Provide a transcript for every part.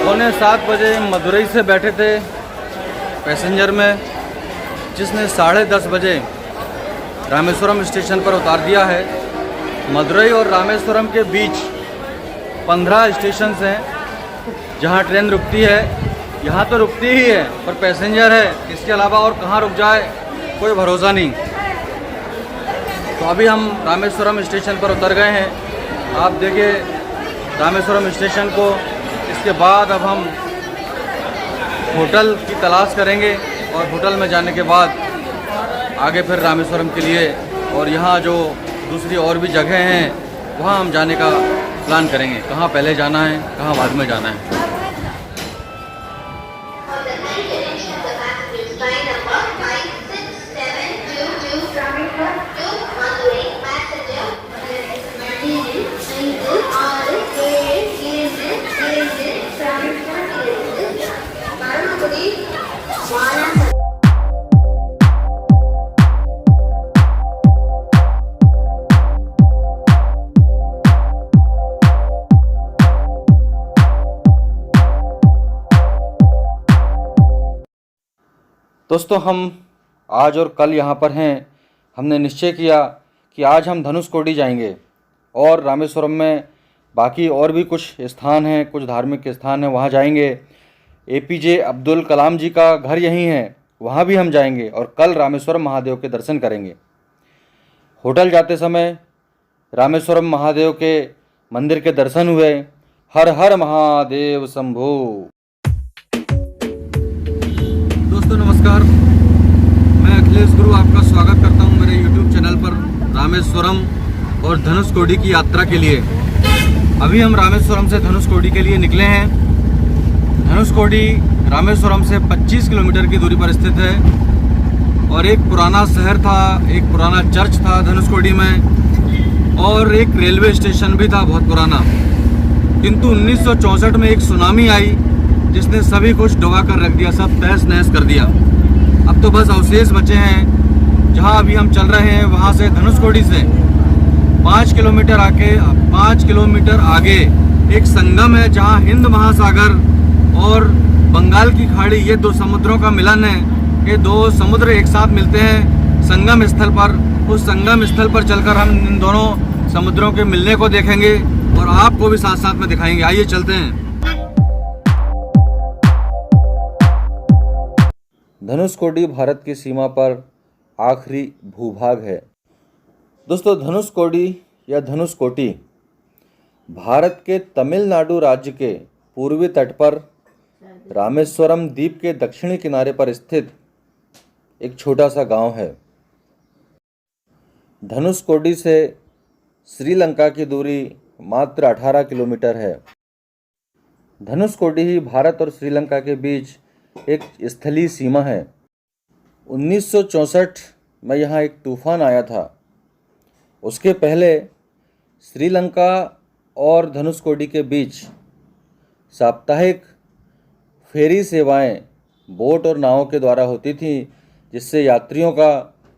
7:15 मदुरई से बैठे थे पैसेंजर में, जिसने 10:30 बजे रामेश्वरम स्टेशन पर उतार दिया है। मदुरई और रामेश्वरम के बीच 15 स्टेशन हैं जहां ट्रेन रुकती है। यहाँ तो रुकती ही है, पर पैसेंजर है, इसके अलावा और कहाँ रुक जाए कोई भरोसा नहीं। तो अभी हम रामेश्वरम स्टेशन पर उतर गए हैं। आप देखिए रामेश्वरम स्टेशन को। इसके बाद अब हम होटल की तलाश करेंगे और होटल में जाने के बाद आगे फिर रामेश्वरम के लिए और यहाँ जो दूसरी और भी जगह हैं वहाँ हम जाने का प्लान करेंगे। कहाँ पहले जाना है, कहाँ बाद में जाना है। दोस्तों, हम आज और कल यहाँ पर हैं। हमने निश्चय किया कि आज हम धनुषकोडी जाएंगे और रामेश्वरम में बाकी और भी कुछ स्थान हैं, कुछ धार्मिक स्थान हैं, वहाँ जाएंगे। APJ अब्दुल कलाम जी का घर यहीं है, वहाँ भी हम जाएंगे और कल रामेश्वरम महादेव के दर्शन करेंगे। होटल जाते समय रामेश्वरम महादेव के मंदिर के दर्शन हुए। हर हर महादेव शंभो। दोस्तों नमस्कार, मैं अखिलेश गुरु आपका स्वागत करता हूं मेरे YouTube चैनल पर रामेश्वरम और धनुषकोडी की यात्रा के लिए। अभी हम रामेश्वरम से धनुषकोडी के लिए निकले हैं। धनुषकोडी रामेश्वरम से 25 किलोमीटर की दूरी पर स्थित है और एक पुराना शहर था, एक पुराना चर्च था धनुषकोडी में और एक रेलवे स्टेशन भी था बहुत पुराना। किंतु 1964 में एक सुनामी आई जिसने सभी कुछ डुबा कर रख दिया, सब तहस नहस कर दिया। अब तो बस अवशेष बचे हैं। जहां अभी हम चल रहे हैं वहां से धनुषकोडी से 5 किलोमीटर आगे एक संगम है जहां हिंद महासागर और बंगाल की खाड़ी, ये दो समुद्रों का मिलन है। ये दो समुद्र एक साथ मिलते हैं संगम स्थल पर। उस संगम स्थल पर चलकर हम इन दोनों समुद्रों के मिलने को देखेंगे और आपको भी साथ साथ में दिखाएंगे। आइए चलते हैं। धनुषकोडी भारत की सीमा पर आखिरी भूभाग है। दोस्तों, धनुषकोडी या धनुषकोटी भारत के तमिलनाडु राज्य के पूर्वी तट पर रामेश्वरम द्वीप के दक्षिणी किनारे पर स्थित एक छोटा सा गांव है। धनुषकोडी से श्रीलंका की दूरी मात्र 18 किलोमीटर है। धनुषकोडी ही भारत और श्रीलंका के बीच एक स्थलीय सीमा है। 1964 में यहाँ एक तूफान आया था। उसके पहले श्रीलंका और धनुषकोडी के बीच साप्ताहिक फेरी सेवाएं बोट और नावों के द्वारा होती थीं, जिससे यात्रियों का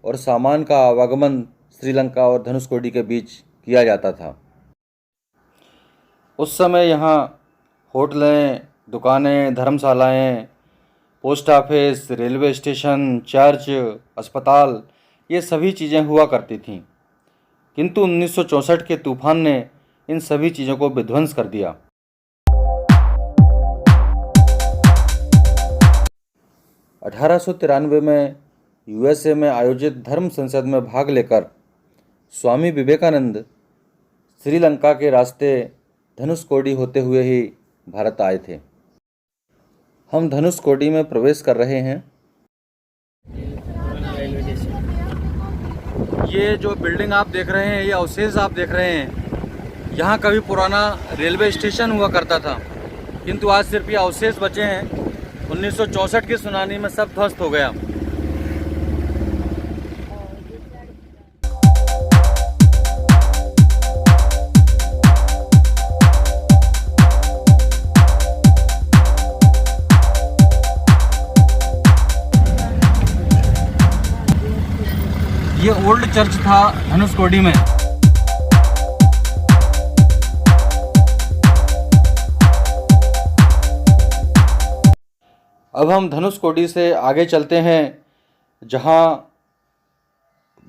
और सामान का आवागमन श्रीलंका और धनुषकोडी के बीच किया जाता था। उस समय यहाँ होटलें, दुकानें, धर्मशालाएं, post office, railway station, church, अस्पताल, ये सभी चीज़ें हुआ करती थीं। किंतु 1964 के तूफान ने इन सभी चीज़ों को विध्वंस कर दिया। (1893) में USA में आयोजित धर्म संसद में भाग लेकर स्वामी विवेकानंद श्रीलंका के रास्ते धनुषकोडी होते हुए ही भारत आए थे। हम धनुषकोडी में प्रवेश कर रहे हैं। ये जो बिल्डिंग आप देख रहे हैं, ये अवशेष आप देख रहे हैं, यहाँ कभी पुराना रेलवे स्टेशन हुआ करता था, किंतु आज सिर्फ ये अवशेष बचे हैं। 1964 की सुनामी में सब ध्वस्त हो गया। ये ओल्ड चर्च था धनुषकोडी में। अब हम धनुषकोडी से आगे चलते हैं, जहां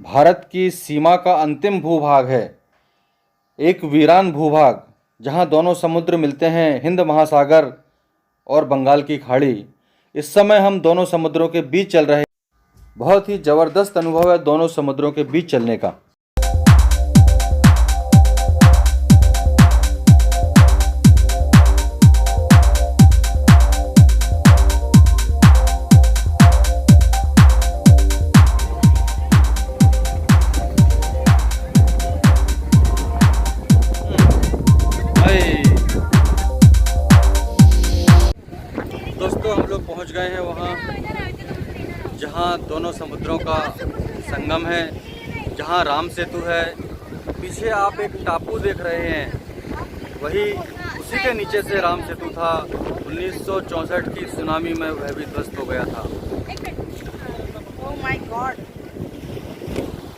भारत की सीमा का अंतिम भूभाग है, एक वीरान भूभाग, जहां दोनों समुद्र मिलते हैं, हिंद महासागर और बंगाल की खाड़ी। इस समय हम दोनों समुद्रों के बीच चल रहे हैं। बहुत ही ज़बरदस्त अनुभव है दोनों समुद्रों के बीच चलने का। दोस्तों, हम लोग पहुंच गए हैं वहां जहां दोनों समुद्रों का संगम है, जहां राम सेतु है। पीछे आप एक टापू देख रहे हैं, वही उसी के नीचे से राम सेतु था। 1964 की सुनामी में वह भी ध्वस्त हो गया था। Oh my God!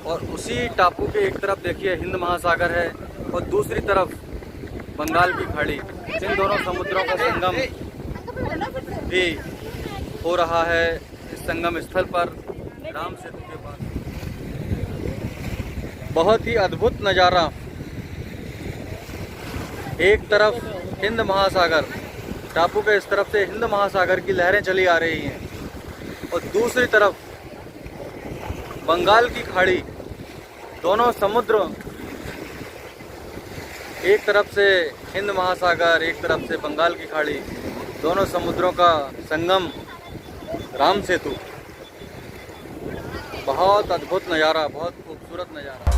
और उसी टापू के एक तरफ देखिए हिंद महासागर है और दूसरी तरफ बंगाल की खाड़ी। इन दोनों समुद्रों का संगम भी हो रहा है इस संगम स्थल पर, राम सेतु के पास। बहुत ही अद्भुत नज़ारा। एक तरफ हिंद महासागर, टापू के इस तरफ से हिंद महासागर की लहरें चली आ रही हैं और दूसरी तरफ बंगाल की खाड़ी। दोनों समुद्र, एक तरफ से हिंद महासागर, एक तरफ से बंगाल की खाड़ी, दोनों समुद्रों का संगम, राम सेतु। बहुत अद्भुत नज़ारा, बहुत खूबसूरत नज़ारा।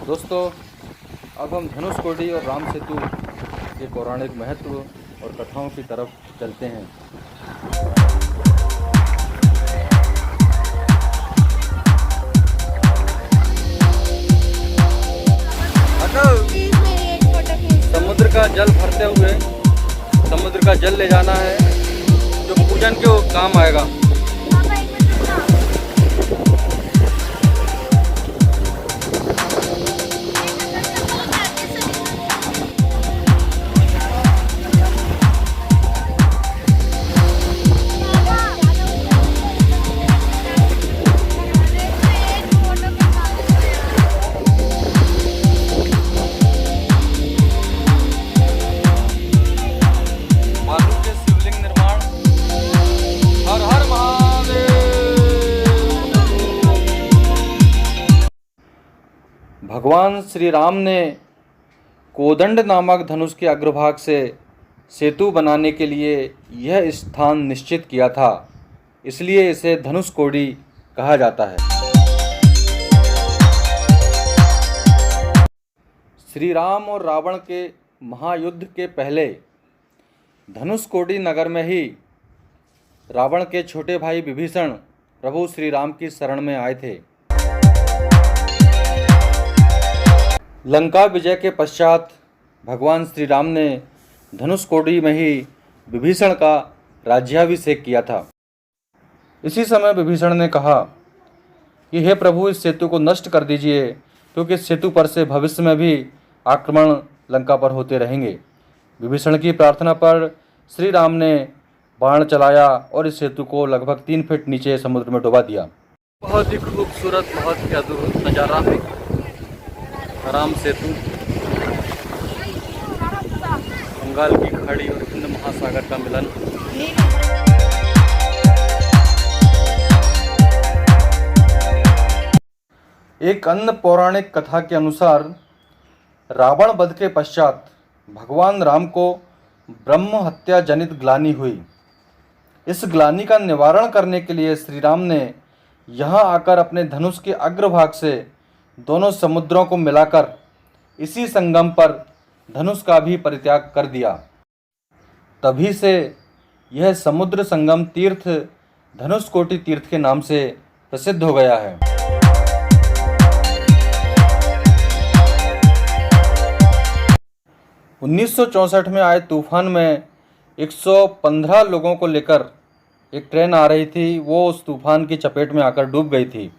दोस्तों, अब हम धनुषकोडी और राम सेतु के पौराणिक महत्व और कथाओं की तरफ चलते हैं। समुद्र का जल भरते हुए समुद्र का जल ले जाना है, जो पूजन के काम आएगा। भगवान श्री राम ने कोदंड नामक धनुष के अग्रभाग से सेतु बनाने के लिए यह स्थान निश्चित किया था, इसलिए इसे धनुषकोडी कहा जाता है। श्री राम और रावण के महायुद्ध के पहले धनुषकोडी नगर में ही रावण के छोटे भाई विभीषण प्रभु श्री राम की शरण में आए थे। लंका विजय के पश्चात भगवान श्री राम ने धनुषकोडी में ही विभीषण का राज्याभिषेक किया था। इसी समय विभीषण ने कहा कि हे प्रभु, इस सेतु को नष्ट कर दीजिए, क्योंकि इस सेतु पर से भविष्य में भी आक्रमण लंका पर होते रहेंगे। विभीषण की प्रार्थना पर श्री राम ने बाण चलाया और इस सेतु को लगभग 3 फीट नीचे समुद्र में डुबा दिया। बहुत ही खूबसूरत, बहुत ही अद्भुत नज़ारा राम सेतु, बंगाल की खाड़ी और हिंद महासागर का मिलन। एक अन्य पौराणिक कथा के अनुसार रावण वध के पश्चात भगवान राम को ब्रह्म हत्या जनित ग्लानि हुई। इस ग्लानि का निवारण करने के लिए श्री राम ने यहाँ आकर अपने धनुष के अग्रभाग से दोनों समुद्रों को मिलाकर इसी संगम पर धनुष का भी परित्याग कर दिया। तभी से यह समुद्र संगम तीर्थ धनुषकोटि तीर्थ के नाम से प्रसिद्ध हो गया है। 1964 में आए तूफान में 115 लोगों को लेकर एक ट्रेन आ रही थी, वो उस तूफान की चपेट में आकर डूब गई थी।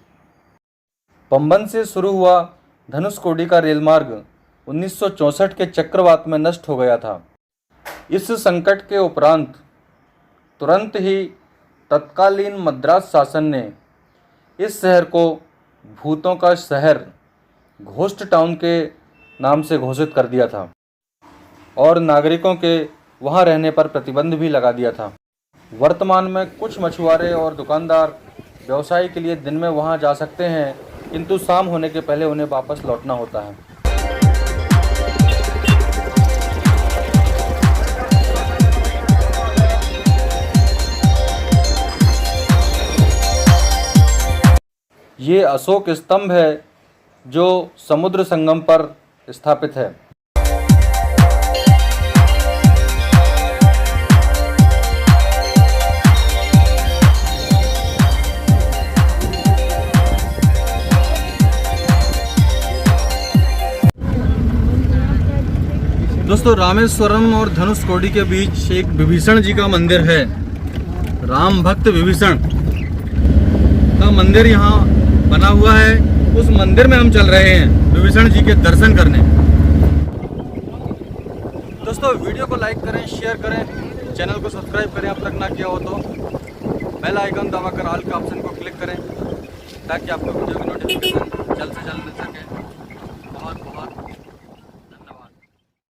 पंबन से शुरू हुआ धनुषकोडी का रेल मार्ग 1964 के चक्रवात में नष्ट हो गया था। इस संकट के उपरांत तुरंत ही तत्कालीन मद्रास शासन ने इस शहर को भूतों का शहर घोस्ट टाउन के नाम से घोषित कर दिया था और नागरिकों के वहां रहने पर प्रतिबंध भी लगा दिया था। वर्तमान में कुछ मछुआरे और दुकानदार व्यवसाय के लिए दिन में वहां जा सकते हैं, किंतु शाम होने के पहले उन्हें वापस लौटना होता है। ये अशोक स्तंभ है जो समुद्र संगम पर स्थापित है। दोस्तों, रामेश्वरम और धनुषकोडी के बीच एक विभीषण जी का मंदिर है। राम भक्त विभीषण का मंदिर यहाँ बना हुआ है। उस मंदिर में हम चल रहे हैं विभीषण जी के दर्शन करने। दोस्तों, वीडियो को लाइक करें, शेयर करें, चैनल को सब्सक्राइब करें अब तक ना किया हो तो। बेल आइकन दबाकर ऑल के ऑप्शन को क्लिक करें ताकि आपको वीडियो की नोटिफिकेशन जल्द से जल्द मिल सके। बहुत